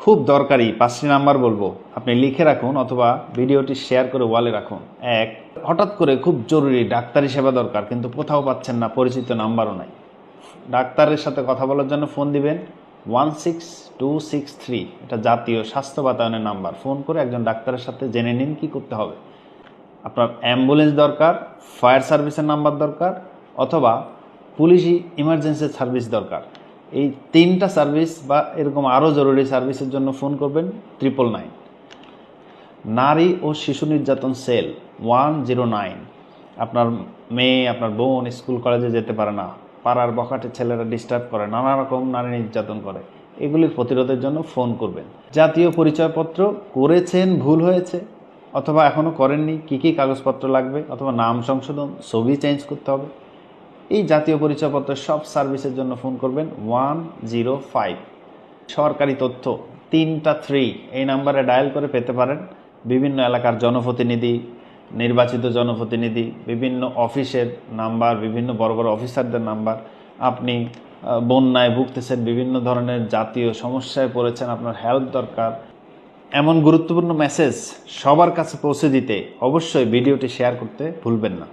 খুব দরকারি 5টি নাম্বার বলবো, আপনি লিখে রাখুন অথবা ভিডিওটি শেয়ার করে ওয়ালে রাখুন। এক, হঠাৎ করে খুব জরুরি ডাক্তারি সেবা দরকার, কিন্তু কোথাও পাচ্ছেন না, পরিচিত নাম্বারও নাই। ডাক্তারের সাথে কথা বলার জন্য ফোন দিবেন 16263, এটা জাতীয় স্বাস্থ্য বাতায়নের নাম্বার। ফোন করে একজন ডাক্তারের সাথে জেনে নিন কী করতে হবে। আপনার অ্যাম্বুলেন্স দরকার, ফায়ার সার্ভিসের নাম্বার দরকার, অথবা পুলিশি ইমার্জেন্সি সার্ভিস দরকার। এই 3টা সার্ভিস বা এরকম আরও জরুরি সার্ভিসের জন্য ফোন করবেন 999। নারী ও শিশু নির্যাতন সেল 109। আপনার মেয়ে, আপনার বোন স্কুল কলেজে যেতে পারে না, পাড়ার বখাটে ছেলেরা ডিস্টার্ব করে, নানা রকম নারী নির্যাতন করে, এগুলির প্রতিরোধের জন্য ফোন করবেন। জাতীয় পরিচয়পত্র করেছেন, ভুল হয়েছে, অথবা এখনও করেননি, কী কী কাগজপত্র লাগবে, অথবা নাম সংশোধন, ছবি চেঞ্জ করতে হবে, এই জাতীয় পরিচয়পত্রের সব সার্ভিসের জন্য ফোন করবেন 105। সরকারি তথ্য 3টা 3 এই নাম্বারে ডায়াল করে পেতে পারেন। বিভিন্ন এলাকার জনপ্রতিনিধি, নির্বাচিত জনপ্রতিনিধি, বিভিন্ন অফিসের নাম্বার, বিভিন্ন বড় বড় অফিসারদের নাম্বার। আপনি বন্যায় ভুগতেছেন, বিভিন্ন ধরনের জাতীয় সমস্যায় পড়েছেন, আপনার হেল্প দরকার, এমন গুরুত্বপূর্ণ মেসেজ সবার কাছে পৌঁছে দিতে অবশ্যই ভিডিওটি শেয়ার করতে ভুলবেন না।